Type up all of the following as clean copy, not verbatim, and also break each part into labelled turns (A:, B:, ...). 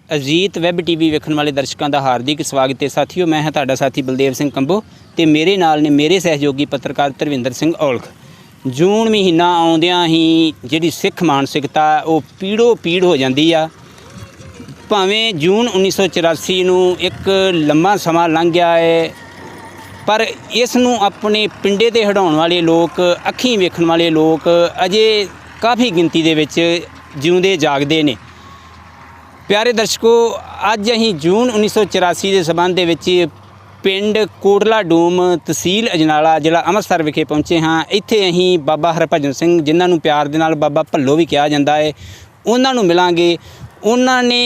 A: Ajit web TV वेखण वाले दर्शकों का हार्दिक स्वागत है। साथियों, मैं हाँ तुहाडा साथी बलदेव सिंह कंबो ते मेरे नाल ने मेरे सहयोगी पत्रकार धर्विंदर सिंह औलख। जून महीना आउंदियां ही जिहड़ी सिख मानसिकता वो पीड़ो पीड़ हो जाती आ। भावें जून 1984 नूं एक लंबा समा लंघ गया है, पर इस नूं अपने पिंडे ते हटाउण वाले लोग, अखीं वेखण वाले लोग अजे काफ़ी गिनती दे विच जिउंदे जागदे ने। प्यारे दर्शकों, अज असीं जून 1984 के संबंध दे विच पिंड कोटला डूम, तहसील अजनाला, जिला अमृतसर विखे पहुँचे हाँ। इत्थे असीं बाबा हरभजन सिंह, जिन्हां नूं प्यार दे नाल बाबा भल्लो भी कहा जाता है, उन्हां नूं मिलांगे। उन्होंने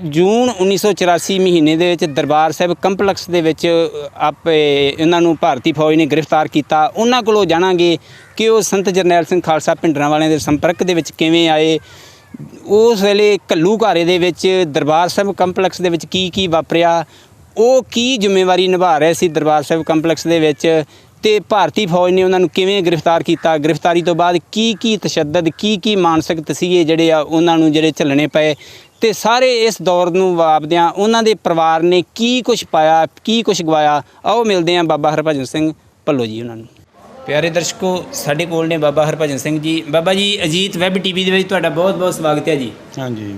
A: जून 1984 महीने दे विच दरबार साहिब कंपलैक्स दे विच आपे इन्हां नूं भारती फौज ने गिरफ्तार किया। उन्हां कोलों जाणांगे कि वो संत जरनैल सिंह खालसा भिंडरां वालियां दे संपर्क दे विच किवें आए, उस वेले घल्लू घारे दे विच दरबार साहिब कंपलैक्स दे विच की वापरिया, वो की जिम्मेवारी निभा रहे सी दरबार साहिब कंपलैक्स दे विच, ते भारती फौज ने उन्होंने किवें गिरफ्तार किया। गिरफ्तारी तो बाद की तशद्दद, की मानसिक तसीहे जिहड़े आ उन्होंने जिहड़े झल्लने पए, ते सारे इस दौर नूं वापदियां उन्हां दे परिवार ने की कुछ पाया, की कुछ गवाया। आओ मिलते हैं बाबा हरभजन सिंह भल्लो जी उन्होंने। प्यारे दर्शकों, साडे कोल ने बाबा हरभजन सिंह जी। बाबा जी, अजीत वैब टीवी दे विच तुहाडा बहुत बहुत स्वागत है जी।
B: हाँ जी।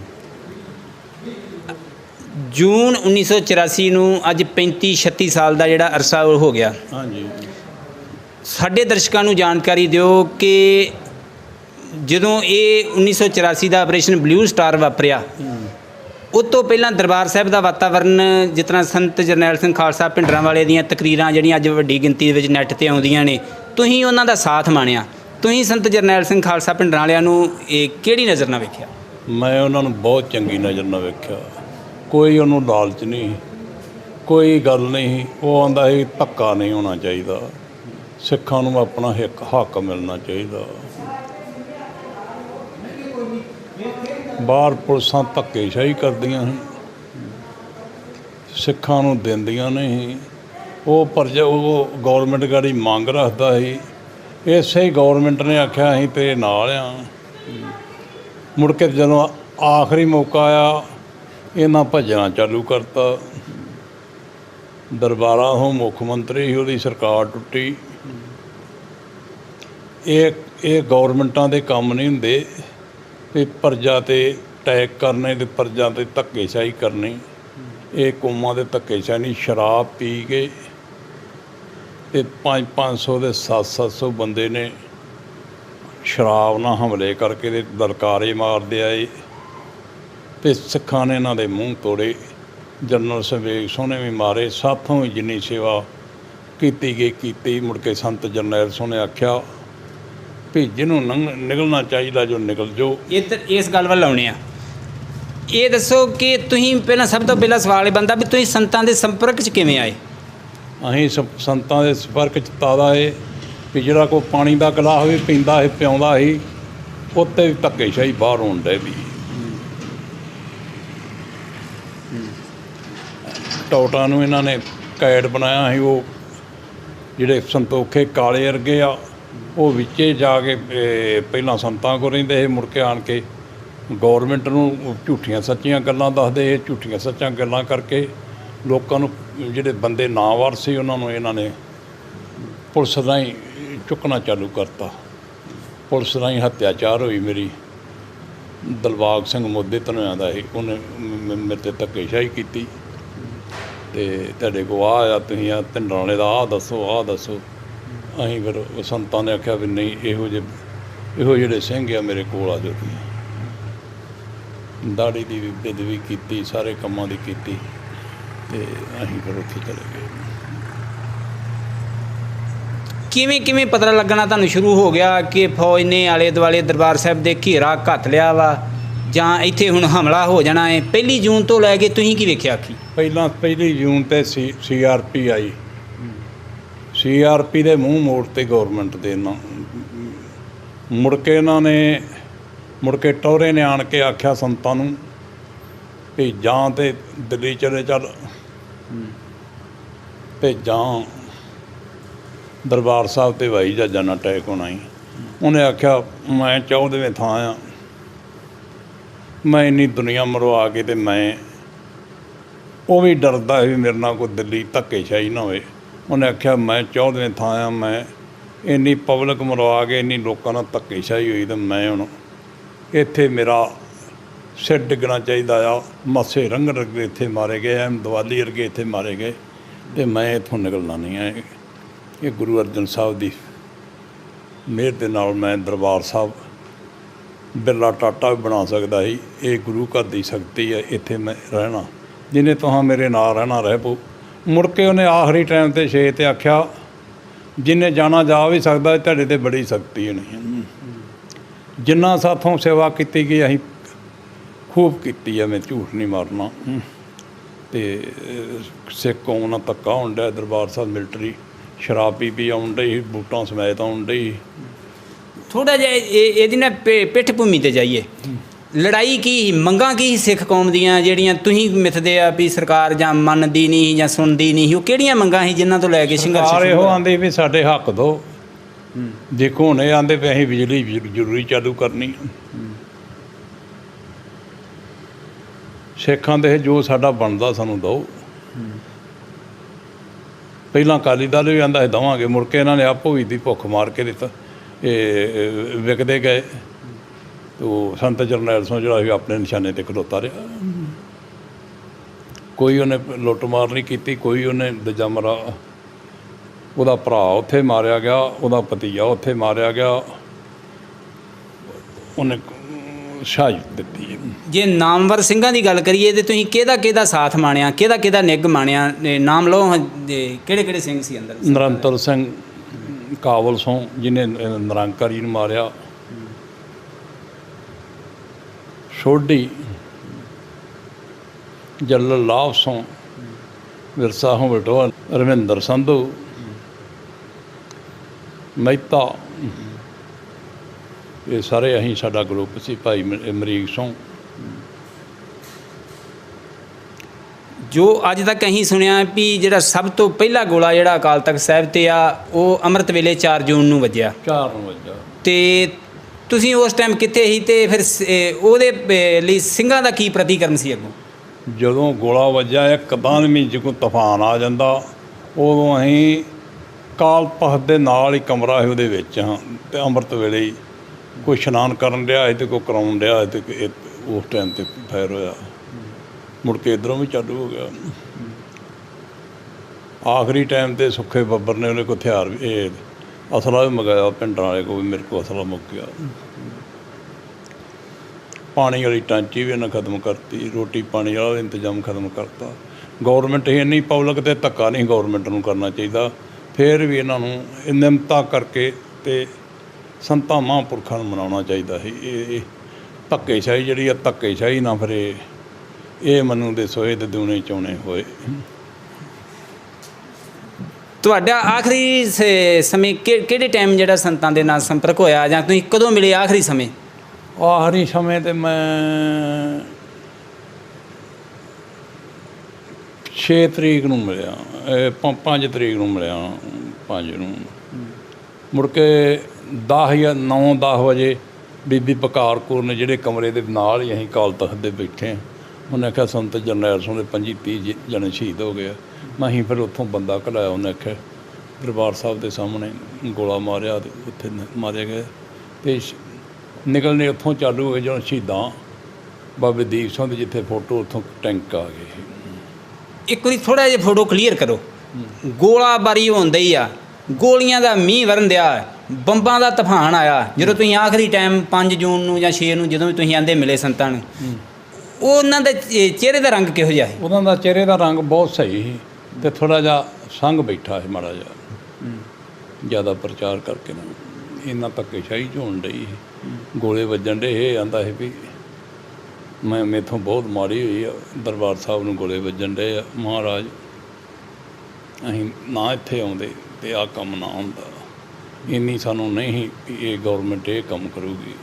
A: जून 1984 नूं अज 35-36 साल का जिहड़ा अरसा हो गया।
B: हाँ जी।
A: साडे दर्शकों नूं जानकारी दिओ कि जदों ये 1984 का ऑपरेशन ब्लू स्टार वापरिया, उस तो पहलां दरबार साहिब का वातावरण जिस तरह संत जरनैल सिंह खालसा भिंडरां वाले दीयां तकरीरां जिहड़ियां अज वड्डी गिनती दे विच नैट ते आउंदियां ने, तुसीं उन्हां दा साथ माणिया, तुसीं संत जरनैल सिंह खालसा भिंडरां वालियां नूं किहड़ी नज़र नाल वेखिया?
B: मैं उन्होंने बहुत चंगी नज़र नाल वेख्या। कोई उन्होंने लालच नहीं, कोई गल नहीं। वो आंदा ही धक्का नहीं होना चाहिए, सिखां नूं अपना हक मिलना चाहिए। बाहर पुलिसां धक्केशाही करदियां हैं, सिखां नूं दिंदियां नहीं। वो पर जो गौरमेंट गाड़ी मंग रखता ही, इसे ही गौरमेंट ने आख्या असीं तेरे नाल आ। मुड़ के जदों आखिरी मौका आया, इन्हां भजना चालू करता। दरबारा हो मुख मंत्री ही, उहदी सरकार टुटी। ये गौरमेंटां दे काम नहीं हुंदे ते प्रजा ते अटैक करने ते प्रजा ते धक्केशाही करनी। ये कौमां दे धक्केशाही नहीं। शराब पी के ते 500-500 दे 700-700 बंदे ने शराब नाल हमले करके ते ललकारे मारदे आए, ते सिखां ने इन्हां दे मूँह तोड़े। जनरल सवेग सोह ने भी मारे। साथों भी जिन्नी सेवा कीती गई कीती। मुड़ के संत जरनैल सोह ने आख्या भी जिन्हों निकलना चाहिए जो निकल जो।
A: इस गल वल आउणे आ। ये दसो कि तुसीं पहलां सब तो पहला सवाल बनता भी तुसीं संतां दे संपर्क च किवें आए?
B: असीं संतां दे संपर्क च तादा है भी जिहड़ा कोई पानी का गिलास भी पींदा है, पिआउंदा ही, उत्ते भी धक्केशाही बाहर होण डै पई। टौटां नूं इन्हां ने कैद बनाया ही। वो जिहड़े संतोखे काले वर्गे आ, वो विचे जाके पहलां संतां को रहिंदे हे, मुड़ के आण के गौरमेंट नूं झूठियां सच्चियां गल्लां दसदे हे। झूठियां सच्चियां गल्लां करके लोकां नूं जिहड़े बंदे नावार सी उन्हां नूं इन्हां ने पुलिस राहीं चुकना चालू करता। पुलिस राहीं हत्याचार होई मेरी। दिलबाग सिंह मोदी धनोआ दा ही, उन्हें मेरे ते धक्केशाही कीती। ते तुहाडे कोल आ तुसीं आ भिंडरां वाले दा आ दसो, आ दसो। असीं फिर संतां ने आख्या भी नहीं, इहो जिहड़े सिंह आ मेरे कोल आ जाओ। दाड़ी की भी बेदबी की, सारे कामां दी कीती, ते असीं फिर उत्थे चले गए।
A: किवें किवें पता लगना तुहानूं शुरू हो गया कि फौज ने आले दुआले दरबार साहिब दे घेरा घत लिया वा, जां इत्थे हुण हमला हो जाना है? 1 जून तो लैके तुसीं की वेख्या अखी?
B: पहलां 1 जून ते CRP आई। CRP दे मूँह मोड़ते गौरमेंट दे। मुड़ के इन्हां ने मुड़ के टौरे ने आण के आख्या संतां नूं भी जां ते दिल्ली चले चल, ते जां दरबार साहब ते हवाई जहाज़ां नाल अटैक होना ही। उन्हें आख्या मैं 14वें थां आ, मैं इन्नी दुनिया मरवा के ते मैं ਉਹ ਵੀ ਡਰਦਾ ਵੀ ਮੇਰੇ ਨਾਲ ਕੋਈ ਦਿੱਲੀ ਧੱਕੇਸ਼ਾਹੀ ਨਾ ਹੋਵੇ। ਉਹਨੇ ਆਖਿਆ ਮੈਂ 14ਵੇਂ ਥਾਂ ਆ, ਮੈਂ ਇੰਨੀ ਪਬਲਿਕ ਮਰਵਾ ਕੇ ਇੰਨੀ ਲੋਕਾਂ ਨਾਲ ਧੱਕੇਸ਼ਾਹੀ ਹੋਈ ਤਾਂ ਮੈਂ ਹੁਣ ਇੱਥੇ ਮੇਰਾ ਸਿਰ ਡਿੱਗਣਾ ਚਾਹੀਦਾ ਆ। ਮੱਸੇ ਰੰਗ ਵਰਗੇ ਇੱਥੇ ਮਾਰੇ ਗਏ, ਅਹਿਮਦਵਾਲੀ ਵਰਗੇ ਇੱਥੇ ਮਾਰੇ ਗਏ, ਅਤੇ ਮੈਂ ਇੱਥੋਂ ਨਿਕਲਣਾ ਨਹੀਂ ਹੈ। ਇਹ ਗੁਰੂ ਅਰਜਨ ਸਾਹਿਬ ਦੀ ਮਿਹਰ ਦੇ ਨਾਲ ਮੈਂ ਦਰਬਾਰ ਸਾਹਿਬ ਬਿਰਲਾ ਟਾਟਾ ਵੀ ਬਣਾ ਸਕਦਾ ਸੀ। ਇਹ ਗੁਰੂ ਘਰ ਦੀ ਸ਼ਕਤੀ ਹੈ, ਇੱਥੇ ਮੈਂ ਰਹਿਣਾ। ਜਿਹਨੇ ਤੁਹਾਂ ਮੇਰੇ ਨਾਲ ਰਹਿਣਾ ਰਹਿ ਪਊ। ਮੁੜ ਕੇ ਉਹਨੇ ਆਖਰੀ ਟਾਈਮ 'ਤੇ ਛੇ 'ਤੇ ਆਖਿਆ ਜਿਹਨੇ ਜਾਣਾ ਜਾ ਵੀ ਸਕਦਾ, ਤੁਹਾਡੇ 'ਤੇ ਬੜੀ ਸ਼ਕਤੀ ਨਹੀਂ। ਜਿੰਨਾ ਸਾਥੋਂ ਸੇਵਾ ਕੀਤੀ ਗਈ ਅਸੀਂ ਖੂਬ ਕੀਤੀ ਹੈ, ਮੈਂ ਝੂਠ ਨਹੀਂ ਮਾਰਨਾ। ਅਤੇ ਸਿੱਖ ਕੌਮ ਨਾਲ ਧੱਕਾ ਹੋਣ ਡਿਆ। ਦਰਬਾਰ ਸਾਹਿਬ ਮਿਲਟਰੀ ਸ਼ਰਾਬ ਪੀ ਆਉਣ ਡਈ, ਬੂਟਾਂ ਸਮੇਤ ਆਉਣ ਡਈ।
A: ਥੋੜ੍ਹਾ ਜਿਹਾ ਇਹਦੀ ਨਾ ਪਿੱਠ ਭੂਮੀ 'ਤੇ ਜਾਈਏ। ਲੜਾਈ ਕੀ, ਮੰਗਾਂ ਕੀ ਸਿੱਖ ਕੌਮ ਦੀਆਂ ਜਿਹੜੀਆਂ ਤੁਸੀਂ ਮਿੱਥਦੇ ਆ ਵੀ ਸਰਕਾਰ ਜਾਂ ਮੰਨਦੀ ਨਹੀਂ ਜਾਂ ਸੁਣਦੀ ਨਹੀਂ, ਉਹ ਕਿਹੜੀਆਂ ਮੰਗਾਂ ਸੀ ਜਿਨ੍ਹਾਂ ਤੋਂ ਲੈ ਕੇ ਸੰਘਰਸ਼?
B: ਸਰਕਾਰ ਇਹੋ ਆਂਦੀ ਵੀ ਸਾਡੇ ਹੱਕ ਦਿਓ। ਦੇਖੋ ਹੁਣ ਇਹ ਆਂਦੇ ਵੀ ਅਸੀਂ ਬਿਜਲੀ ਜ਼ਰੂਰੀ ਚਾਲੂ ਕਰਨੀ। ਸਿੱਖਾਂ ਦੇ ਜੋ ਸਾਡਾ ਬਣਦਾ ਸਾਨੂੰ ਦਿਓ। ਪਹਿਲਾਂ ਅਕਾਲੀ ਦਲ ਵੀ ਆਂਦਾ ਸੀ ਦੇਵਾਂਗੇ, ਮੁੜ ਕੇ ਇਹਨਾਂ ਨੇ ਆਪੋ ਵੀ ਦੀ ਭੁੱਖ ਮਾਰ ਕੇ ਦਿੱਤਾ। ਇਹ ਵਿਕਦੇ ਗਏ। ਤੋ ਸੰਤ ਜਰਨੈਲ ਸਿੰਘ ਜਿਹੜਾ ਸੀ ਆਪਣੇ ਨਿਸ਼ਾਨੇ 'ਤੇ ਖਲੋਤਾ ਰਿਹਾ। ਕੋਈ ਉਹਨੇ ਲੁੱਟ ਮਾਰ ਨਹੀਂ ਕੀਤੀ, ਕੋਈ ਉਹਨੇ ਦੂਜਾ ਮਰਾ ਉਹਦਾ ਭਰਾ ਉੱਥੇ ਮਾਰਿਆ ਗਿਆ, ਉਹਦਾ ਭਤੀਜਾ ਉੱਥੇ ਮਾਰਿਆ ਗਿਆ। ਉਹਨੇ ਸ਼ਹਾਦਤ ਦਿੱਤੀ ਹੈ।
A: ਜੇ ਨਾਮਵਰ ਸਿੰਘਾਂ ਦੀ ਗੱਲ ਕਰੀਏ ਤਾਂ ਤੁਸੀਂ ਕਿਹਦਾ ਸਾਥ ਮਾਣਿਆ, ਕਿਹਦਾ ਨਿੱਘ ਮਾਣਿਆ? ਨਾਮ ਲਓ, ਕਿਹੜੇ ਸਿੰਘ ਸੀ ਅੰਦਰ?
B: ਨਿਰੰਤਰ ਸਿੰਘ ਕਾਬਲ ਸੋਂ, ਜਿਹਨੇ ਨਿਰੰਕਾਰੀ ਨੂੰ ਮਾਰਿਆ। ਸੋਢੀ ਜੱਲਲ ਲਾਭ ਸੋਂ, ਵਿਰਸਾ ਹੋਂ ਬਟੋਆ, ਰਵਿੰਦਰ ਸੰਧੂ, ਮਹਿਤਾ, ਇਹ ਸਾਰੇ ਅਸੀਂ ਸਾਡਾ ਗਰੁੱਪ ਸੀ। ਭਾਈ ਅਮਰੀਕ ਸੋਂ,
A: ਜੋ ਅੱਜ ਤੱਕ ਅਸੀਂ ਸੁਣਿਆ ਵੀ ਜਿਹੜਾ ਸਭ ਤੋਂ ਪਹਿਲਾ ਗੋਲਾ ਜਿਹੜਾ ਅਕਾਲ ਤਖਤ ਸਾਹਿਬ 'ਤੇ ਆ, ਉਹ ਅੰਮ੍ਰਿਤ ਵੇਲੇ 4 ਜੂਨ ਨੂੰ ਵੱਜਿਆ।
B: 4 ਨੂੰ ਵੱਜਾ।
A: ਅਤੇ ਤੁਸੀਂ ਉਸ ਟਾਈਮ ਕਿੱਥੇ ਸੀ, ਅਤੇ ਫਿਰ ਉਹਦੇ ਲਈ ਸਿੰਘਾਂ ਦਾ ਕੀ ਪ੍ਰਤੀਕਰਮ ਸੀ ਅੱਗੋਂ?
B: ਜਦੋਂ ਗੋਲਾ ਵੱਜਾ, ਇੱਕਦਮ ਹੀ ਕੋਈ ਤੂਫਾਨ ਆ ਜਾਂਦਾ, ਉਦੋਂ ਅਸੀਂ ਅਕਾਲ ਤਖਤ ਦੇ ਨਾਲ ਹੀ ਕਮਰਾ ਸੀ, ਉਹਦੇ ਵਿੱਚ ਹਾਂ। ਅਤੇ ਅੰਮ੍ਰਿਤ ਵੇਲੇ ਹੀ ਕੋਈ ਇਸ਼ਨਾਨ ਕਰਨ ਡਿਆ ਸੀ ਅਤੇ ਕੋਈ ਕਰਾਉਣ ਡਿਆ ਸੀ, ਅਤੇ ਉਸ ਟਾਈਮ 'ਤੇ ਫਾਇਰ ਹੋਇਆ। ਮੁੜ ਕੇ ਇੱਧਰੋਂ ਵੀ ਚਾਲੂ ਹੋ ਗਿਆ। ਆਖਰੀ ਟਾਈਮ 'ਤੇ ਸੁੱਖੇ ਬੱਬਰ ਨੇ ਉਹਨੇ ਕੋਈ ਹਥਿਆਰ ਵੀ, ਇਹ ਅਸਲਾ ਵੀ ਮੰਗਾਇਆ ਪਿੰਡਾਂ ਵਾਲੇ ਕੋਲ, ਵੀ ਮੇਰੇ ਕੋਲ ਅਸਲਾ ਮੁੱਕ ਗਿਆ। ਪਾਣੀ ਵਾਲੀ ਟਾਂਚੀ ਵੀ ਇਹਨਾਂ ਖਤਮ ਕਰਤੀ, ਰੋਟੀ ਪਾਣੀ ਵਾਲਾ ਇੰਤਜ਼ਾਮ ਖਤਮ ਕਰਤਾ। ਗੌਰਮੈਂਟ ਹੀ ਇੰਨੀ ਪਬਲਿਕ 'ਤੇ ਧੱਕਾ ਨਹੀਂ ਗੌਰਮੈਂਟ ਨੂੰ ਕਰਨਾ ਚਾਹੀਦਾ। ਫਿਰ ਵੀ ਇਹਨਾਂ ਨੂੰ ਨਿਮਰਤਾ ਕਰਕੇ ਅਤੇ ਸੰਤਾਂ ਮਹਾਂਪੁਰਖਾਂ ਨੂੰ ਮਨਾਉਣਾ ਚਾਹੀਦਾ ਸੀ। ਇਹ ਧੱਕੇਸ਼ਾਹੀ ਜਿਹੜੀ ਆ, ਧੱਕੇਸ਼ਾਹੀ ਨਾ ਫਿਰ ਇਹ ਮਨੂੰ ਦੇ ਸੋਏ ਦੇ ਦੂਣੇ ਚੌਣੇ ਹੋਏ।
A: ਤੁਹਾਡਾ ਆਖਰੀ ਸਮੇਂ ਕਿਹੜੇ ਟਾਈਮ ਜਿਹੜਾ ਸੰਤਾਂ ਦੇ ਨਾਲ ਸੰਪਰਕ ਹੋਇਆ, ਜਾਂ ਤੁਸੀਂ ਕਦੋਂ ਮਿਲੇ ਆਖਰੀ ਸਮੇਂ?
B: ਆਖਰੀ ਸਮੇਂ 'ਤੇ ਮੈਂ 6 ਤਰੀਕ ਨੂੰ ਮਿਲਿਆ, 5 ਤਰੀਕ ਨੂੰ ਮਿਲਿਆ, 5 ਨੂੰ। ਮੁੜ ਕੇ 9-10 ਵਜੇ ਬੀਬੀ ਬਕਾਰ ਕੌਰ ਨੇ, ਜਿਹੜੇ ਕਮਰੇ ਦੇ ਨਾਲ ਹੀ ਅਸੀਂ ਅਕਾਲ ਤਖਤ ਦੇ ਬੈਠੇ ਹਾਂ, ਉਹਨੇ ਆਖਿਆ ਸੰਤ ਜਰਨੈਲ ਸਿੰਘ ਦੇ 25-30 ਜਣੇ ਸ਼ਹੀਦ ਹੋ ਗਏ। ਮੈਂ ਅਸੀਂ ਫਿਰ ਉੱਥੋਂ ਬੰਦਾ ਘਲਾਇਆ। ਉਹਨੇ ਆਖਿਆ ਦਰਬਾਰ ਸਾਹਿਬ ਦੇ ਸਾਹਮਣੇ ਗੋਲਾ ਮਾਰਿਆ, ਅਤੇ ਉੱਥੇ ਮਾਰਿਆ ਗਿਆ। ਅਤੇ ਨਿਕਲਣੇ ਉੱਥੋਂ ਚਾਲੂ ਹੋਏ ਜਦੋਂ ਸ਼ਹੀਦਾਂ ਬਾਬੇ ਦੀਪ ਸਿੰਘ ਦੀ ਜਿੱਥੇ ਫੋਟੋ, ਉੱਥੋਂ ਟੈਂਕ ਆ ਗਏ।
A: ਇੱਕ ਵਾਰੀ ਥੋੜ੍ਹਾ ਜਿਹਾ ਫੋਟੋ ਕਲੀਅਰ ਕਰੋ। ਗੋਲਾਬਾਰੀ ਹੁੰਦਾ ਹੀ ਆ, ਗੋਲੀਆਂ ਦਾ ਮੀਂਹ ਵਰਨ ਦਿਆ, ਬੰਬਾਂ ਦਾ ਤੂਫਾਨ ਆਇਆ। ਜਦੋਂ ਤੁਸੀਂ ਆਖਰੀ ਟਾਈਮ 5 ਜੂਨ ਨੂੰ ਜਾਂ 6 ਨੂੰ ਜਦੋਂ ਵੀ ਤੁਸੀਂ ਆਂਦੇ ਮਿਲੇ ਸੰਤਾਂ ਨੂੰ, ਉਹਨਾਂ ਦੇ ਚਿਹਰੇ ਦਾ ਰੰਗ ਕਿਹੋ ਜਿਹਾ ਸੀ?
B: ਉਹਨਾਂ ਦਾ ਚਿਹਰੇ ਦਾ ਰੰਗ ਬਹੁਤ ਸਹੀ ਸੀ, ਅਤੇ ਥੋੜ੍ਹਾ ਜਿਹਾ ਸੰਗ ਬੈਠਾ ਸੀ ਮਾੜਾ ਜਿਹਾ। ਜ਼ਿਆਦਾ ਪ੍ਰਚਾਰ ਕਰਕੇ ਨਾ ਇੰਨਾ ਧੱਕੇਸ਼ਾਹੀ 'ਚ ਹੋਣ ਡਈ ਸੀ, ਗੋਲੇ ਵੱਜਣ ਡੇ। ਇਹ ਆਂਦਾ ਸੀ ਵੀ ਮੈਥੋਂ ਬਹੁਤ ਮਾੜੀ ਹੋਈ ਆ, ਦਰਬਾਰ ਸਾਹਿਬ ਨੂੰ ਗੋਲੇ ਵੱਜਣ ਡੇ ਆ। ਮਹਾਰਾਜ ਅਸੀਂ ਨਾ ਇੱਥੇ ਆਉਂਦੇ ਅਤੇ ਆਹ ਕੰਮ ਨਾ ਹੁੰਦਾ। ਇੰਨੀ ਸਾਨੂੰ ਨਹੀਂ ਵੀ ਇਹ ਗੌਰਮੈਂਟ ਇਹ ਕੰਮ ਕਰੂਗੀ।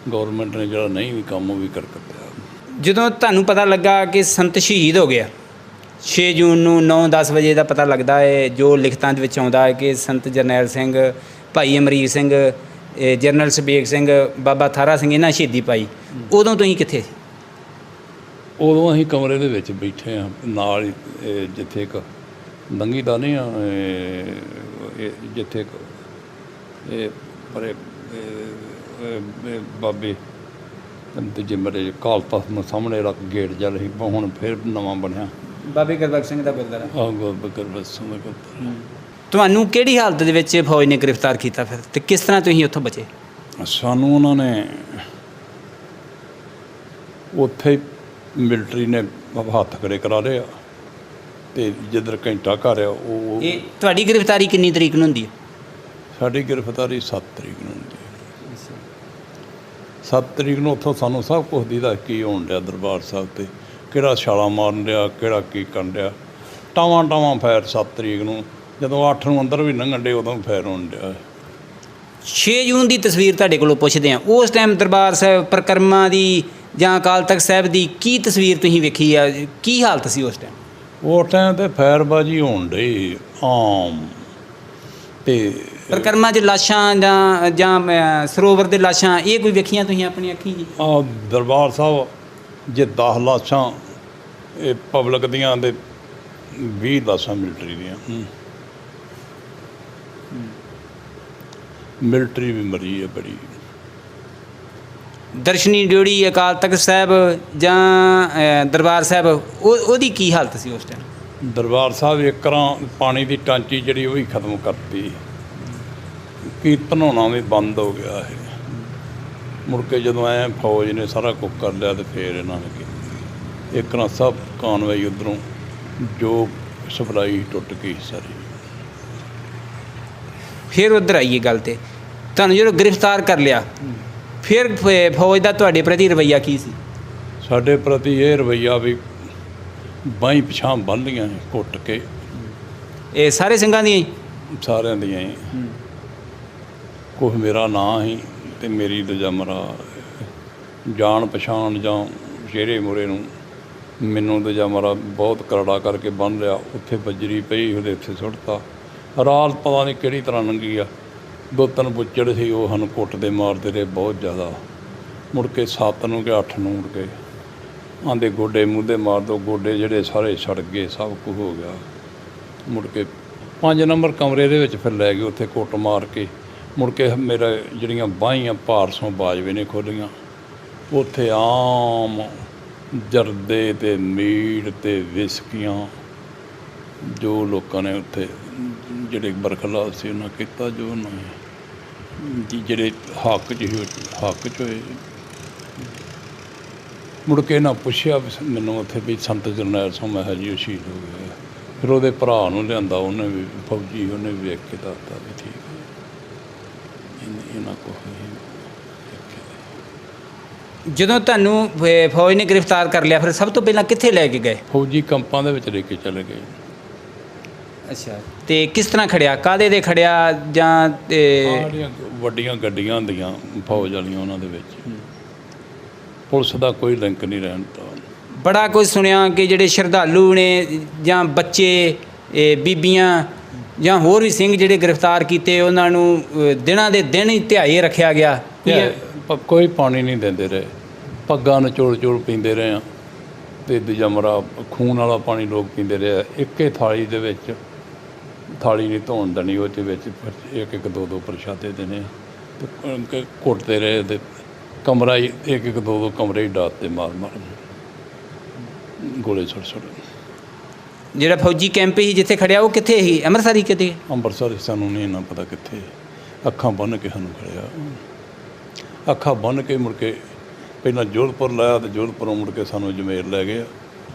B: ਗੌਰਮੈਂਟ ਨੇ ਜਿਹੜਾ ਨਹੀਂ ਵੀ ਕੰਮ ਉਹ ਵੀ ਕਰ ਦਿੱਤਾ।
A: ਜਦੋਂ ਤੁਹਾਨੂੰ ਪਤਾ ਲੱਗਾ ਕਿ ਸੰਤ ਸ਼ਹੀਦ ਹੋ ਗਿਆ 6 ਜੂਨ ਨੂੰ 9-10 ਵਜੇ ਦਾ ਪਤਾ ਲੱਗਦਾ ਹੈ, ਜੋ ਲਿਖਤਾਂ ਦੇ ਵਿੱਚ ਆਉਂਦਾ ਹੈ ਕਿ ਸੰਤ ਜਰਨੈਲ ਸਿੰਘ, ਭਾਈ ਅਮਰੀਕ ਸਿੰਘ, ਜਰਨਲ ਸਬੇਗ ਸਿੰਘ, ਬਾਬਾ ਥਾਰਾ ਸਿੰਘ, ਇਹਨਾਂ ਸ਼ਹੀਦੀ ਪਾਈ, ਉਦੋਂ ਤੁਸੀਂ ਕਿੱਥੇ ਸੀ?
B: ਉਦੋਂ ਅਸੀਂ ਕਮਰੇ ਦੇ ਵਿੱਚ ਬੈਠੇ ਹਾਂ ਨਾਲ ਹੀ ਜਿੱਥੇ ਇੱਕ ਲੰਘੀ ਦਾ ਨਹੀਂ ਆ ਜਿੱਥੇ ਇਹ ਪਰੇ ਬਾਬੇ ਦੂਜੇ ਮਰੇ ਕਾਲ ਤਖਤ ਸਾਹਮਣੇ ਰੱਖ ਗੇਟ ਚੱਲ ਸੀ ਹੁਣ ਫਿਰ ਨਵਾਂ ਬਣਿਆ
A: ਬਾਬੇ ਗੁਰਬਖਸ਼ ਸਿੰਘ ਦਾ ਗੁਰਦੁਆਰਾ।
B: ਆਹ ਗੁਰਬਖਸ਼ ਸਿੰਘ ਦਾ ਗੁਰਦੁਆਰਾ।
A: ਤੁਹਾਨੂੰ ਕਿਹੜੀ ਹਾਲਤ ਦੇ ਵਿੱਚ ਫੌਜ ਨੇ ਗ੍ਰਿਫਤਾਰ ਕੀਤਾ ਫਿਰ, ਤੇ ਕਿਸ ਤਰ੍ਹਾਂ ਤੁਸੀਂ ਉੱਥੋਂ ਬਚੇ?
B: ਸਾਨੂੰ ਉਹਨਾਂ ਨੇ ਉੱਥੇ ਮਿਲਟਰੀ ਨੇ ਹੱਥ ਖੜੇ ਕਰਾ ਲਏ ਆ ਅਤੇ ਜਿੱਧਰ ਘੰਟਾ ਘਰ ਆ ਉਹ
A: ਇਹ ਤੁਹਾਡੀ ਗ੍ਰਿਫਤਾਰੀ ਕਿੰਨੀ ਤਰੀਕ ਨੂੰ ਹੁੰਦੀ ਹੈ?
B: ਸਾਡੀ ਗ੍ਰਿਫਤਾਰੀ 7 ਤਰੀਕ ਨੂੰ ਹੁੰਦੀ ਹੈ। 7 ਤਰੀਕ ਨੂੰ ਉੱਥੋਂ ਸਾਨੂੰ ਸਭ ਕੁਛ ਦੀਦਾ ਕੀ ਹੋਣ ਡਿਆ ਦਰਬਾਰ ਸਾਹਿਬ 'ਤੇ, ਕਿਹੜਾ ਛਾਲਾ ਮਾਰਨ ਡਿਆ, ਕਿਹੜਾ ਕੀ ਕਰਨ ਡਿਆ। ਟਾਵਾਂ ਫਾਇਰ 7 ਤਰੀਕ ਨੂੰ, ਜਦੋਂ 8 ਨੂੰ ਅੰਦਰ ਵੀ ਲੰਘਣ ਡੇ ਉਦੋਂ ਫਾਇਰ ਹੋਣ ਡਿਆ।
A: 6 ਜੂਨ ਦੀ ਤਸਵੀਰ ਤੁਹਾਡੇ ਕੋਲੋਂ ਪੁੱਛਦੇ ਹਾਂ, ਉਸ ਟਾਈਮ ਦਰਬਾਰ ਸਾਹਿਬ ਪਰਿਕਰਮਾ ਦੀ ਜਾਂ ਅਕਾਲ ਤਖਤ ਸਾਹਿਬ ਦੀ ਕੀ ਤਸਵੀਰ ਤੁਸੀਂ ਵੇਖੀ ਆ, ਕੀ ਹਾਲਤ ਸੀ ਉਸ ਟਾਈਮ?
B: ਉਸ ਟਾਈਮ 'ਤੇ ਫਾਇਰਬਾਜੀ ਹੋਣ ਡਈ ਆਮ, ਅਤੇ
A: ਪਰਿਕਰਮਾ 'ਚ ਲਾਸ਼ਾਂ ਜਾਂ ਸਰੋਵਰ ਦੇ ਲਾਸ਼ਾਂ ਇਹ ਕੋਈ ਵੇਖੀਆਂ ਤੁਸੀਂ ਆਪਣੀ ਅੱਖੀਂ ਜੀ?
B: ਆ ਦਰਬਾਰ ਸਾਹਿਬ ਜੇ 10 ਲਾਸ਼ਾਂ ਇਹ ਪਬਲਿਕ ਦੀਆਂ ਅਤੇ 20 ਲਾਸ਼ਾਂ ਮਿਲਟਰੀ ਦੀਆਂ। ਮਿਲਟਰੀ ਵੀ ਮਰੀ ਹੈ ਬੜੀ।
A: ਦਰਸ਼ਨੀ ਡਿਊੜੀ ਅਕਾਲ ਤਖਤ ਸਾਹਿਬ ਜਾਂ ਦਰਬਾਰ ਸਾਹਿਬ ਉਹਦੀ ਕੀ ਹਾਲਤ ਸੀ ਉਸ ਟਾਈਮ?
B: ਦਰਬਾਰ ਸਾਹਿਬ ਇੱਕ ਤਰ੍ਹਾਂ ਪਾਣੀ ਦੀ ਟਾਂਕੀ ਜਿਹੜੀ ਉਹ ਵੀ ਖਤਮ ਕਰਤੀ, ਕੀਰਤਨ ਹੋਣਾ ਵੀ ਬੰਦ ਹੋ ਗਿਆ ਹੈ। ਮੁੜ ਕੇ ਜਦੋਂ ਐਂ ਫੌਜ ਨੇ ਸਾਰਾ ਕੁਝ ਕਰ ਲਿਆ ਅਤੇ ਫਿਰ ਇਹਨਾਂ ਨੇ ਕੀਤੀ ਇੱਕ ਤਰ੍ਹਾਂ ਸਭ ਕਾਨਵਾਈ ਉੱਧਰੋਂ ਜੋ ਸਪਲਾਈ ਟੁੱਟ ਗਈ ਸਾਰੀ।
A: ਫਿਰ ਉੱਧਰ ਆਈਏ ਗੱਲ 'ਤੇ, ਤੁਹਾਨੂੰ ਜਦੋਂ ਗ੍ਰਿਫਤਾਰ ਕਰ ਲਿਆ ਫਿਰ ਫੌਜ ਦਾ ਤੁਹਾਡੇ ਪ੍ਰਤੀ ਰਵੱਈਆ ਕੀ ਸੀ?
B: ਸਾਡੇ ਪ੍ਰਤੀ ਇਹ ਰਵੱਈਆ ਵੀ ਬਾਹੀਂ ਪਿਛਾਂ ਬੰਨ੍ਹ ਲਈਆਂ ਘੁੱਟ ਕੇ।
A: ਇਹ ਸਾਰੇ ਸਿੰਘਾਂ ਦੀਆਂ ਹੀ?
B: ਸਾਰਿਆਂ ਦੀਆਂ ਹੀ। ਕੁਛ ਮੇਰਾ ਨਾਂ ਸੀ ਅਤੇ ਮੇਰੀ ਦੂਜਾ ਮੇਰਾ ਜਾਣ ਪਛਾਣ ਜਾਂ ਚਿਹਰੇ ਮੂਹਰੇ ਨੂੰ ਮੈਨੂੰ ਦੂਜਾ ਮੇਰਾ ਬਹੁਤ ਕਰੜਾ ਕਰਕੇ ਬੰਨ੍ਹ ਲਿਆ। ਉੱਥੇ ਬਜਰੀ ਪਈ ਉਹਦੇ ਉੱਥੇ ਸੁੱਟਤਾ। ਰਾਤ ਪਤਾ ਨਹੀਂ ਕਿਹੜੀ ਤਰ੍ਹਾਂ ਲੰਘੀ ਆ। 2-3 ਬੁੱਚੜ ਸੀ ਉਹ ਸਾਨੂੰ ਕੁੱਟਦੇ ਮਾਰਦੇ ਰਹੇ ਬਹੁਤ ਜ਼ਿਆਦਾ। ਮੁੜ ਕੇ 7 ਨੂੰ ਕਿ 8 ਨੂੰ ਮੁੜ ਕੇ ਆਂਦੇ ਗੋਡੇ ਮੂਧੇ ਮਾਰ ਦਿਓ, ਗੋਡੇ ਜਿਹੜੇ ਸਾਰੇ ਸੜ ਗਏ, ਸਭ ਕੁਝ ਹੋ ਗਿਆ। ਮੁੜ ਕੇ 5 ਨੰਬਰ ਕਮਰੇ ਦੇ ਵਿੱਚ ਫਿਰ ਲੈ ਗਏ, ਉੱਥੇ ਕੁੱਟ ਮਾਰ ਕੇ। ਮੁੜ ਕੇ ਮੇਰਾ ਜਿਹੜੀਆਂ ਬਾਹੀਆਂ ਪਾਰਸੋਂ ਬਾਜਵੇ ਨੇ ਖੋਲ੍ਹੀਆਂ, ਉੱਥੇ ਆਮ ਜਰਦੇ ਅਤੇ ਮੀਟ ਅਤੇ ਵਿਸਕੀਆਂ ਜੋ ਲੋਕਾਂ ਨੇ ਉੱਥੇ ਜਿਹੜੇ ਬਰਖਲਾਫ ਸੀ ਉਹਨਾਂ ਕੀਤਾ, ਜੋ ਉਹਨਾਂ ਨੇ ਜਿਹੜੇ ਹੱਕ 'ਚ ਹੋਏ। ਮੁੜ ਕੇ ਇਹਨਾਂ ਪੁੱਛਿਆ ਮੈਨੂੰ ਉੱਥੇ ਵੀ ਸੰਤ ਜਰਨੈਲ ਸਿੰਘ, ਮੈਂ ਕਿਹਾ ਜੀ ਉਹ ਸ਼ਹੀਦ ਹੋ ਗਏ। ਫਿਰ ਉਹਦੇ ਭਰਾ ਨੂੰ ਲਿਆਂਦਾ, ਉਹਨੇ ਵੀ ਫੌਜੀ, ਉਹਨੇ ਵੀ ਵੇਖ ਕੇ ਦੱਸਤਾ ਵੀ ਠੀਕ ਹੈ ਇਹਨਾਂ ਕੋਲ।
A: ਜਦੋਂ ਤੁਹਾਨੂੰ ਫੌਜ ਨੇ ਗ੍ਰਿਫਤਾਰ ਕਰ ਲਿਆ ਫਿਰ ਸਭ ਤੋਂ ਪਹਿਲਾਂ ਕਿੱਥੇ ਲੈ ਕੇ ਗਏ?
B: ਫੌਜੀ ਕੰਪਾਂ ਦੇ ਵਿੱਚ ਲੈ ਕੇ ਚਲੇ ਗਏ।
A: ਅੱਛਾ, ਤੇ ਕਿਸ ਤਰ੍ਹਾਂ ਖੜਿਆ, ਕਾਹਦੇ ਦੇ ਖੜਿਆ ਜਾਂ
B: ਵੱਡੀਆਂ ਗੱਡੀਆਂ ਹੁੰਦੀਆਂ ਫੌਜ ਵਾਲੀਆਂ, ਉਹਨਾਂ ਦੇ ਵਿੱਚ ਪੁਲਿਸ ਦਾ ਕੋਈ ਲਿੰਕ ਨਹੀਂ ਰਹਿਣ ਤਾਂ।
A: ਬੜਾ ਕੁਝ ਸੁਣਿਆ ਕਿ ਜਿਹੜੇ ਸ਼ਰਧਾਲੂ ਨੇ ਜਾਂ ਬੱਚੇ, ਬੀਬੀਆਂ ਜਾਂ ਹੋਰ ਵੀ ਸਿੰਘ ਜਿਹੜੇ ਗ੍ਰਿਫਤਾਰ ਕੀਤੇ, ਉਹਨਾਂ ਨੂੰ ਦਿਨਾਂ ਦੇ ਦਿਨ ਹੀ ਧਿਆਏ ਰੱਖਿਆ ਗਿਆ।
B: ਕੋਈ ਪਾਣੀ ਨਹੀਂ ਦਿੰਦੇ ਰਹੇ, ਪੱਗਾਂ ਨਿਚੋੜ ਪੀਂਦੇ ਰਹੇ ਆ, ਅਤੇ ਦੂਜਾ ਮਰਾ ਖੂਨ ਵਾਲਾ ਪਾਣੀ ਲੋਕ ਪੀਂਦੇ ਰਹੇ। ਇੱਕੇ ਥਾਲੀ ਦੇ ਵਿੱਚ, ਥਾਲੀ ਨਹੀਂ ਧੋਣ ਦੇਣੀ, ਉਹਦੇ ਵਿੱਚ 1-1 2-2 ਪ੍ਰਸ਼ਾਦੇ ਦੇਣੇ ਅਤੇ ਘੁੱਟਦੇ ਰਹੇ। ਅਤੇ ਕਮਰਾ ਹੀ 1-1 2-2 ਕਮਰੇ ਹੀ ਡਾਤ 'ਤੇ ਮਾਰ ਗੋਲੇ ਸੁੱਟ।
A: ਜਿਹੜਾ ਫੌਜੀ ਕੈਂਪ ਸੀ ਜਿੱਥੇ ਖੜਿਆ ਉਹ ਕਿੱਥੇ ਸੀ? ਅੰਮ੍ਰਿਤਸਰ ਹੀ ਕਿਤੇ?
B: ਅੰਮ੍ਰਿਤਸਰ ਸਾਨੂੰ ਨਹੀਂ ਇੰਨਾ ਪਤਾ ਕਿੱਥੇ। ਅੱਖਾਂ ਬੰਨ੍ਹ ਕੇ ਸਾਨੂੰ ਖੜਿਆ, ਅੱਖਾਂ ਬੰਨ੍ਹ ਕੇ ਮੁੜ ਕੇ ਪਹਿਲਾਂ ਜੋਧਪੁਰ ਲਾਇਆ ਅਤੇ ਜੋਧਪੁਰੋਂ ਮੁੜ ਕੇ ਸਾਨੂੰ ਅਜਮੇਰ ਲੈ ਗਏ।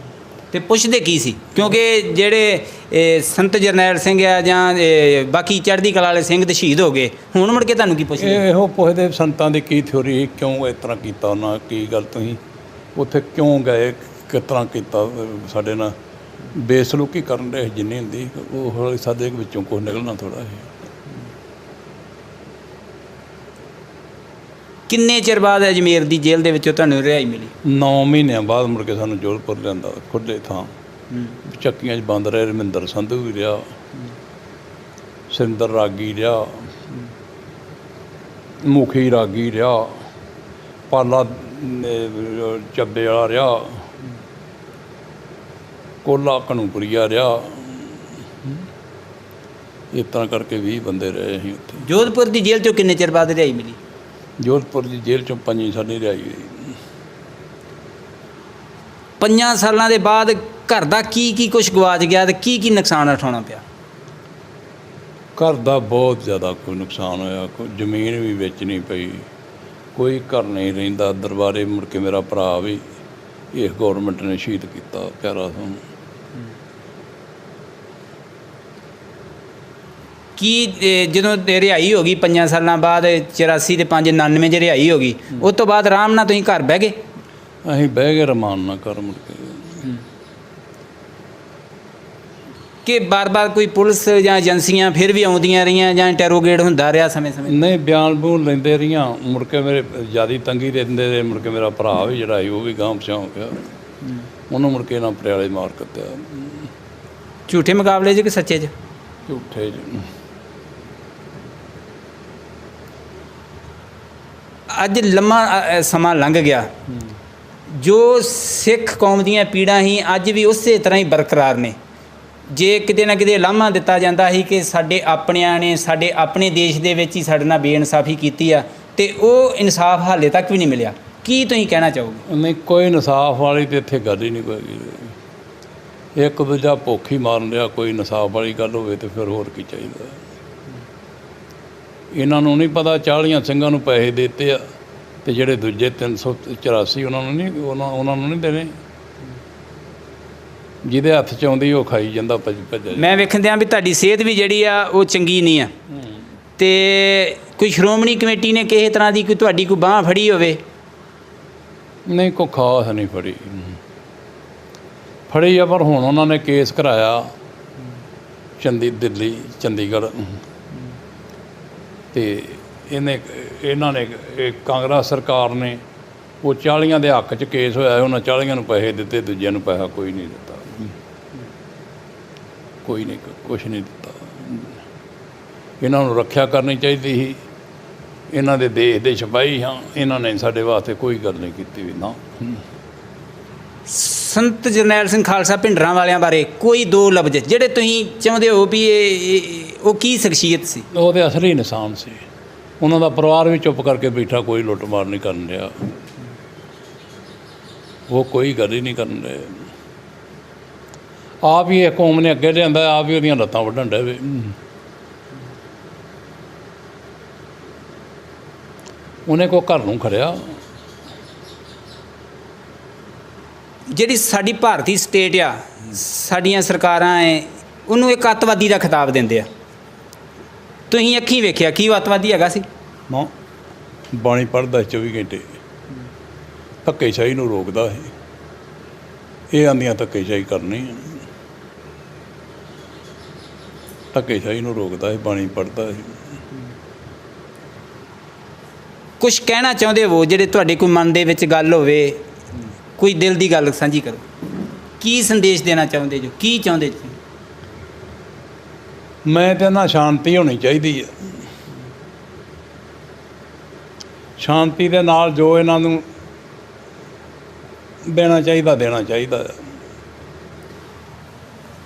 A: ਤੇ ਪੁੱਛਦੇ ਕੀ ਸੀ? ਕਿਉਂਕਿ ਜਿਹੜੇ ਸੰਤ ਜਰਨੈਲ ਸਿੰਘ ਆ ਜਾਂ ਬਾਕੀ ਚੜ੍ਹਦੀ ਕਲਾ ਵਾਲੇ ਸਿੰਘ ਤੇ ਸ਼ਹੀਦ ਹੋ ਗਏ, ਹੁਣ ਮੁੜ ਕੇ ਤੁਹਾਨੂੰ ਕੀ ਪੁੱਛਦੇ?
B: ਇਹੋ ਪੁੱਛਦੇ ਸੰਤਾਂ ਦੀ ਕੀ ਥਿਊਰੀ, ਕਿਉਂ ਇਸ ਤਰ੍ਹਾਂ ਕੀਤਾ ਉਹਨਾਂ, ਕੀ ਗੱਲ ਤੁਸੀਂ ਉੱਥੇ ਕਿਉਂ ਗਏ, ਕਿਸ ਤਰ੍ਹਾਂ ਕੀਤਾ, ਸਾਡੇ ਨਾਲ ਬੇਸਲੂਕੀ ਕਰਨ ਦੇ ਜਿੰਨੀ ਹੁੰਦੀ ਉਹ ਸਾਡੇ ਵਿੱਚੋਂ ਕੁਛ ਨਿਕਲਣਾ ਥੋੜ੍ਹਾ ਹੈ। ਕਿੰਨੇ
A: ਚਿਰ ਬਾਅਦ ਅਜਮੇਰ ਦੀ ਜੇਲ੍ਹ ਦੇ ਵਿੱਚੋਂ ਤੁਹਾਨੂੰ ਰਿਹਾਈ ਮਿਲੀ?
B: 9 ਮਹੀਨਿਆਂ ਬਾਅਦ ਮੁੜ ਕੇ ਸਾਨੂੰ ਜੋਧਪੁਰ ਲਿਆਂਦਾ, ਖੁੱਲ੍ਹੇ ਥਾਂ ਚੱਕੀਆਂ 'ਚ ਬੰਦ ਰਹੇ। ਰਮਿੰਦਰ ਸੰਧੂ ਵੀ ਰਿਹਾ, ਸੁਰਿੰਦਰ ਰਾਗੀ ਰਿਹਾ, ਮੁਖੀ ਰਾਗੀ ਰਿਹਾ, ਪਾਲਾ ਚੱਬੇ ਵਾਲਾ ਰਿਹਾ, ਕੋਲਾ ਘਣੂਪੁਰੀਆ ਰਿਹਾ। ਇਸ ਤਰ੍ਹਾਂ ਕਰਕੇ 20 ਬੰਦੇ ਰਹੇ ਅਸੀਂ ਉੱਥੇ।
A: ਜੋਧਪੁਰ ਦੀ ਜੇਲ੍ਹ 'ਚੋਂ ਕਿੰਨੇ ਚਿਰ ਬਾਅਦ ਰਿਹਾਈ ਮਿਲੀ?
B: ਜੋਧਪੁਰ ਦੀ ਜੇਲ੍ਹ 'ਚੋਂ 5 ਸਾਲ ਰਿਹਾਈ ਹੋਈ।
A: 5 ਸਾਲਾਂ ਦੇ ਬਾਅਦ ਘਰ ਦਾ ਕੀ ਕੁਛ ਗਵਾਚ ਗਿਆ ਤੇ ਕੀ ਨੁਕਸਾਨ ਉਠਾਉਣਾ ਪਿਆ?
B: ਘਰ ਦਾ ਬਹੁਤ ਜ਼ਿਆਦਾ ਕੋਈ ਨੁਕਸਾਨ ਹੋਇਆ। ਕੋਈ ਜ਼ਮੀਨ ਵੀ ਵੇਚਣੀ ਪਈ, ਕੋਈ ਘਰ ਨਹੀਂ ਰਹਿੰਦਾ। ਦਰਬਾਰੇ ਮੁੜ ਕੇ ਮੇਰਾ ਭਰਾ ਵੀ ਇਸ ਗੌਰਮੈਂਟ ਨੇ ਸ਼ਹੀਦ ਕੀਤਾ, ਪਿਆਰਾ ਸਿੰਘ।
A: ਜਦੋਂ ਰਿਹਾਈ ਹੋ ਗਈ 5 ਸਾਲਾਂ ਬਾਅਦ 84 ਤੇ 5 99 'ਚ ਰਿਹਾਈ ਹੋ ਗਈ, ਉਸ ਤੋਂ ਬਾਅਦ ਆਰਾਮ ਨਾਲ ਤੁਸੀਂ ਘਰ ਬਹਿ ਗਏ?
B: ਅਸੀਂ ਬਹਿ ਗਏ ਰਮਾਨ ਨਾਲ ਘਰ ਮੁੜ ਕੇ।
A: ਕਿ ਬਾਰ-ਬਾਰ ਕੋਈ ਪੁਲਿਸ ਜਾਂ ਏਜੰਸੀਆਂ ਫਿਰ ਵੀ ਆਉਂਦੀਆਂ ਰਹੀਆਂ ਜਾਂ ਇੰਟਰੋਗੇਟ ਹੁੰਦਾ ਰਿਹਾ ਸਮੇਂ-ਸਮੇਂ?
B: ਨਹੀਂ, ਬਿਆਨ ਬੂਨ ਲੈਂਦੇ ਰਹੀਆਂ। ਮੁੜ ਕੇ ਮੇਰੇ ਜ਼ਿਆਦਾ ਤੰਗੀ ਦਿੰਦੇ ਰਹੇ। ਮੁੜ ਕੇ ਮੇਰਾ ਭਰਾ ਵੀ ਜਿਹੜਾ ਸੀ ਉਹ ਵੀ ਗਾਂਹ ਪਛਾਂ ਹੋ ਗਿਆ। ਉਹਨੂੰ ਮੁੜ ਕੇ ਨਾ ਪਟਿਆਲੇ ਮਾਰ ਕੱਤਿਆ।
A: ਝੂਠੇ ਮੁਕਾਬਲੇ 'ਚ ਕਿ ਸੱਚੇ 'ਚ?
B: ਝੂਠੇ 'ਚ।
A: ਅੱਜ ਲੰਮਾ ਸਮਾਂ ਲੰਘ ਗਿਆ, ਜੋ ਸਿੱਖ ਕੌਮ ਦੀਆਂ ਪੀੜਾਂ ਹੀ ਅੱਜ ਵੀ ਉਸੇ ਤਰ੍ਹਾਂ ਹੀ ਬਰਕਰਾਰ ਨੇ। ਜੇ ਕਿਤੇ ਨਾ ਕਿਤੇ ਲਾਮਾ ਦਿੱਤਾ ਜਾਂਦਾ ਸੀ ਕਿ ਸਾਡੇ ਆਪਣਿਆਂ ਨੇ ਸਾਡੇ ਆਪਣੇ ਦੇਸ਼ ਦੇ ਵਿੱਚ ਹੀ ਸਾਡੇ ਨਾਲ ਬੇਇਨਸਾਫੀ ਕੀਤੀ ਆ, ਤੇ ਉਹ ਇਨਸਾਫ ਹਾਲੇ ਤੱਕ ਵੀ ਨਹੀਂ ਮਿਲਿਆ। ਕੀ ਤੁਸੀਂ ਕਹਿਣਾ ਚਾਹੋਗੇ?
B: ਨਹੀਂ, ਕੋਈ ਇਨਸਾਫ ਵਾਲੀ ਤਾਂ ਇੱਥੇ ਗੱਲ ਹੀ ਨਹੀਂ ਕੋਈ। ਇੱਕ ਦੂਜਾ ਭੁੱਖ ਹੀ ਮਾਰਨ ਰਿਹਾ। ਕੋਈ ਇਨਸਾਫ ਵਾਲੀ ਗੱਲ ਹੋਵੇ ਤਾਂ ਫਿਰ ਹੋਰ ਕੀ ਚਾਹੀਦਾ? ਇਹਨਾਂ ਨੂੰ ਨਹੀਂ ਪਤਾ 40 ਸਿੰਘਾਂ ਨੂੰ ਪੈਸੇ ਦਿੱਤੇ ਆ, ਤੇ ਜਿਹੜੇ ਦੂਜੇ 384 ਉਹਨਾਂ ਨੂੰ ਨਹੀਂ ਦੇਣੇ। ਜਿਹਦੇ ਹੱਥ 'ਚ ਆਉਂਦੀ ਉਹ ਖਾਈ ਜਾਂਦਾ ਭੱਜ।
A: ਮੈਂ ਵੇਖਦਿਆਂ ਵੀ ਤੁਹਾਡੀ ਸਿਹਤ ਵੀ ਜਿਹੜੀ ਆ ਉਹ ਚੰਗੀ ਨਹੀਂ ਆ, ਤੇ ਕੋਈ ਸ਼੍ਰੋਮਣੀ ਕਮੇਟੀ ਨੇ ਕਿਸੇ ਤਰ੍ਹਾਂ ਦੀ ਕੋਈ ਤੁਹਾਡੀ ਕੋਈ ਬਾਂਹ ਫੜੀ ਹੋਵੇ?
B: ਨਹੀਂ, ਕੋਈ ਖਾਸ ਨਹੀਂ ਫੜੀ ਆ। ਪਰ ਹੁਣ ਉਹਨਾਂ ਨੇ ਕੇਸ ਕਰਾਇਆ ਦਿੱਲੀ ਚੰਡੀਗੜ੍ਹ, ਤੇ ਇਹਨਾਂ ਨੇ ਕਾਂਗਰਸ ਸਰਕਾਰ ਨੇ ਉਹ 40 ਦੇ ਹੱਕ 'ਚ ਕੇਸ ਹੋਇਆ। ਉਹਨਾਂ 40 ਨੂੰ ਪੈਸੇ ਦਿੱਤੇ, ਦੂਜਿਆਂ ਨੂੰ ਪੈਸਾ ਕੋਈ ਨਹੀਂ ਦਿੱਤਾ। ਕੋਈ ਨਹੀਂ, ਕੁਛ ਨਹੀਂ ਦਿੱਤਾ। ਇਹਨਾਂ ਨੂੰ ਰੱਖਿਆ ਕਰਨੀ ਚਾਹੀਦੀ ਸੀ। ਇਹਨਾਂ ਦੇ ਦੇਸ਼ ਦੇ ਸਿਪਾਹੀ ਹਾਂ। ਇਹਨਾਂ ਨੇ ਸਾਡੇ ਵਾਸਤੇ ਕੋਈ ਗੱਲ ਨਹੀਂ ਕੀਤੀ ਵੀ ਨਾ।
A: ਸੰਤ ਜਰਨੈਲ ਸਿੰਘ ਖਾਲਸਾ ਭਿੰਡਰਾਂ ਵਾਲਿਆਂ ਬਾਰੇ ਕੋਈ 2 ਲਫ਼ਜ਼ ਜਿਹੜੇ ਤੁਸੀਂ ਚਾਹੁੰਦੇ ਹੋ ਵੀ ਉਹ ਕੀ ਸ਼ਖਸੀਅਤ ਸੀ?
B: ਉਹਦੇ ਅਸਲੀ ਇਨਸਾਨ ਸੀ। ਉਹਨਾਂ ਦਾ ਪਰਿਵਾਰ ਵੀ ਚੁੱਪ ਕਰਕੇ ਬੈਠਾ, ਕੋਈ ਲੁੱਟ ਮਾਰ ਨਹੀਂ ਕਰਨ ਰਿਹਾ। ਉਹ ਕੋਈ ਗੱਲ ਹੀ ਨਹੀਂ ਕਰਨ ਰਹੇ। ਆਪ ਹੀ ਇਹ ਕੌਮ ਨੇ ਅੱਗੇ ਲਿਆਂਦਾ, ਆਪ ਹੀ ਉਹਦੀਆਂ ਲੱਤਾਂ ਵੱਢਣ ਡਏ ਵੇ। ਉਹਨੇ ਕੋਈ ਘਰ ਨੂੰ ਖੜਿਆ।
A: ਜਿਹੜੀ ਸਾਡੀ ਭਾਰਤੀ ਸਟੇਟ ਆ, ਸਾਡੀਆਂ ਸਰਕਾਰਾਂ ਹੈ, ਉਹਨੂੰ ਇੱਕ ਅੱਤਵਾਦੀ ਦਾ ਖਿਤਾਬ ਦਿੰਦੇ ਆ। ਤੁਸੀਂ ਅੱਖੀਂ ਵੇਖਿਆ ਕੀ ਉਹ ਅੱਤਵਾਦੀ ਹੈਗਾ ਸੀ?
B: ਨਾ, ਬਾਣੀ ਪੜ੍ਹਦਾ 24 ਘੰਟੇ, ਧੱਕੇਸ਼ਾਹੀ ਨੂੰ ਰੋਕਦਾ ਹੈ। ਇਹ ਆਂਦੀਆਂ ਧੱਕੇਸ਼ਾਹੀ ਕਰਨੀ, ਧੱਕੇਸ਼ਾਹੀ ਨੂੰ ਰੋਕਦਾ ਹੈ, ਬਾਣੀ ਪੜ੍ਹਦਾ ਹੈ।
A: ਕੁਛ ਕਹਿਣਾ ਚਾਹੁੰਦੇ ਹੋ ਜਿਹੜੇ ਤੁਹਾਡੇ ਕੋਈ ਮਨ ਦੇ ਵਿੱਚ ਗੱਲ ਹੋਵੇ, ਕੋਈ ਦਿਲ ਦੀ ਗੱਲ ਸਾਂਝੀ ਕਰੋ। ਕੀ ਸੰਦੇਸ਼ ਦੇਣਾ ਚਾਹੁੰਦੇ ਜੋ? ਕੀ ਚਾਹੁੰਦੇ ਜੀ?
B: ਮੈਂ ਤਾਂ ਨਾ ਸ਼ਾਂਤੀ ਹੋਣੀ ਚਾਹੀਦੀ ਹੈ। ਸ਼ਾਂਤੀ ਦੇ ਨਾਲ ਜੋ ਇਹਨਾਂ ਨੂੰ ਦੇਣਾ ਚਾਹੀਦਾ।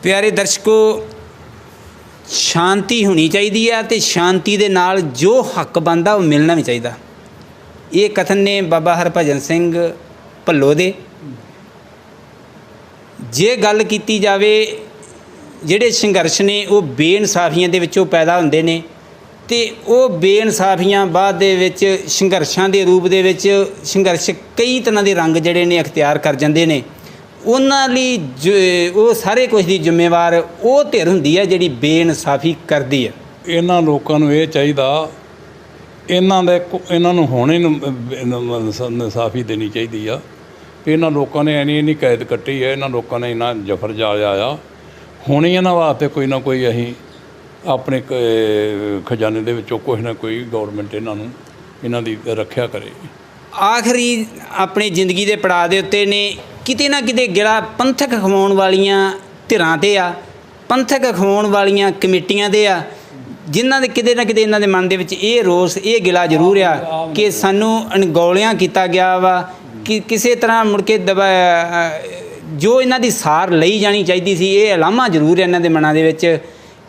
A: ਪਿਆਰੇ ਦਰਸ਼ਕੋ, ਸ਼ਾਂਤੀ ਹੋਣੀ ਚਾਹੀਦੀ ਆ, ਤੇ ਸ਼ਾਂਤੀ ਦੇ ਨਾਲ ਜੋ ਹੱਕ ਬਣਦਾ ਉਹ ਮਿਲਣਾ ਵੀ ਚਾਹੀਦਾ। ਇਹ ਕਥਨ ਨੇ ਬਾਬਾ ਹਰਭਜਨ ਸਿੰਘ ਭੱਲੋ ਦੇ। ਜੇ ਗੱਲ ਕੀਤੀ ਜਾਵੇ, ਜਿਹੜੇ ਸੰਘਰਸ਼ ਨੇ ਉਹ ਬੇਇਨਸਾਫੀਆਂ ਦੇ ਵਿੱਚੋਂ ਪੈਦਾ ਹੁੰਦੇ ਨੇ, ਤੇ ਉਹ ਬੇਇਨਸਾਫੀਆਂ ਬਾਅਦ ਦੇ ਵਿੱਚ ਸੰਘਰਸ਼ਾਂ ਦੇ ਰੂਪ ਦੇ ਵਿੱਚ ਸੰਘਰਸ਼ ਕਈ ਤਰ੍ਹਾਂ ਦੇ ਰੰਗ ਜਿਹੜੇ ਨੇ ਅਖਤਿਆਰ ਕਰ ਜਾਂਦੇ ਨੇ। ਉਹਨਾਂ ਲਈ ਉਹ ਸਾਰੇ ਕੁਝ ਦੀ ਜ਼ਿੰਮੇਵਾਰ ਉਹ ਧਿਰ ਹੁੰਦੀ ਹੈ ਜਿਹੜੀ ਬੇਇਨਸਾਫੀ ਕਰਦੀ ਹੈ।
B: ਇਹਨਾਂ ਲੋਕਾਂ ਨੂੰ ਇਹ ਚਾਹੀਦਾ, ਇਹਨਾਂ ਨੂੰ ਹੁਣੇ ਇਨਸਾਫੀ ਦੇਣੀ ਚਾਹੀਦੀ ਆ। ਇਹਨਾਂ ਲੋਕਾਂ ਨੇ ਇੰਨੀ ਕੈਦ ਕੱਟੀ ਹੈ, ਇਹਨਾਂ ਲੋਕਾਂ ਨੇ ਇੰਨਾ ਜਫਰ ਜਾਲਿਆ ਆ। ਹੁਣ ਹੀ ਇਹਨਾਂ ਵਾਸਤੇ ਕੋਈ ਨਾ ਕੋਈ ਅਸੀਂ ਆਪਣੇ ਖਜ਼ਾਨੇ ਦੇ ਵਿੱਚੋਂ ਕੁਛ ਨਾ ਕੋਈ ਗੌਰਮੈਂਟ ਇਹਨਾਂ ਦੀ ਰੱਖਿਆ ਕਰੇ।
A: ਆਖਰੀ ਆਪਣੀ ਜ਼ਿੰਦਗੀ ਦੇ ਪੜਾਅ ਦੇ ਉੱਤੇ ਨੇ ਕਿਤੇ ਨਾ ਕਿਤੇ ਗਿਲਾ ਪੰਥਕ ਖਵਾਉਣ ਵਾਲੀਆਂ ਧਿਰਾਂ 'ਤੇ ਆ, ਪੰਥਕ ਖਵਾਉਣ ਵਾਲੀਆਂ ਕਮੇਟੀਆਂ 'ਤੇ ਆ, ਜਿਨ੍ਹਾਂ ਦੇ ਕਿਤੇ ਨਾ ਕਿਤੇ ਇਹਨਾਂ ਦੇ ਮਨ ਦੇ ਵਿੱਚ ਇਹ ਰੋਸ, ਇਹ ਗਿਲਾ ਜ਼ਰੂਰ ਆ ਕਿ ਸਾਨੂੰ ਅਣਗੌਲਿਆਂ ਕੀਤਾ ਗਿਆ ਵਾ, ਕਿ ਕਿਸੇ ਤਰ੍ਹਾਂ ਮੁੜ ਕੇ ਜੋ ਇਹਨਾਂ ਦੀ ਸਾਰ ਲਈ ਜਾਣੀ ਚਾਹੀਦੀ ਸੀ। ਇਹ ਅਲਾਮਾ ਜ਼ਰੂਰ ਹੈ ਇਹਨਾਂ ਦੇ ਮਨਾਂ ਦੇ ਵਿੱਚ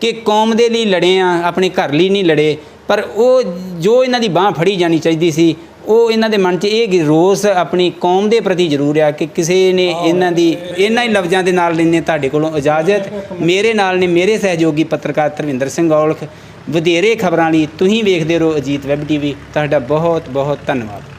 A: ਕਿ ਕੌਮ ਦੇ ਲਈ ਲੜੇ ਆ, ਆਪਣੇ ਘਰ ਲਈ ਨਹੀਂ ਲੜੇ। ਪਰ ਉਹ ਜੋ ਇਹਨਾਂ ਦੀ ਬਾਂਹ ਫੜੀ ਜਾਣੀ ਚਾਹੀਦੀ ਸੀ, ਉਹ ਇਹਨਾਂ ਦੇ ਮਨ 'ਚ ਇਹ ਰੋਸ ਆਪਣੀ ਕੌਮ ਦੇ ਪ੍ਰਤੀ ਜ਼ਰੂਰ ਆ ਕਿ ਕਿਸੇ ਨੇ ਇਹਨਾਂ ਹੀ ਲਫ਼ਜ਼ਾਂ ਦੇ ਨਾਲ ਲੈਂਦੇ ਤੁਹਾਡੇ ਕੋਲੋਂ ਇਜਾਜ਼ਤ। ਮੇਰੇ ਨਾਲ ਨੇ ਮੇਰੇ ਸਹਿਯੋਗੀ ਪੱਤਰਕਾਰ ਧਰਵਿੰਦਰ ਸਿੰਘ ਔਲਖ। ਵਧੇਰੇ ਖਬਰਾਂ ਲਈ ਤੁਸੀਂ ਵੇਖਦੇ ਰਹੋ ਅਜੀਤ ਵੈਬ TV। ਤੁਹਾਡਾ ਬਹੁਤ ਬਹੁਤ ਧੰਨਵਾਦ।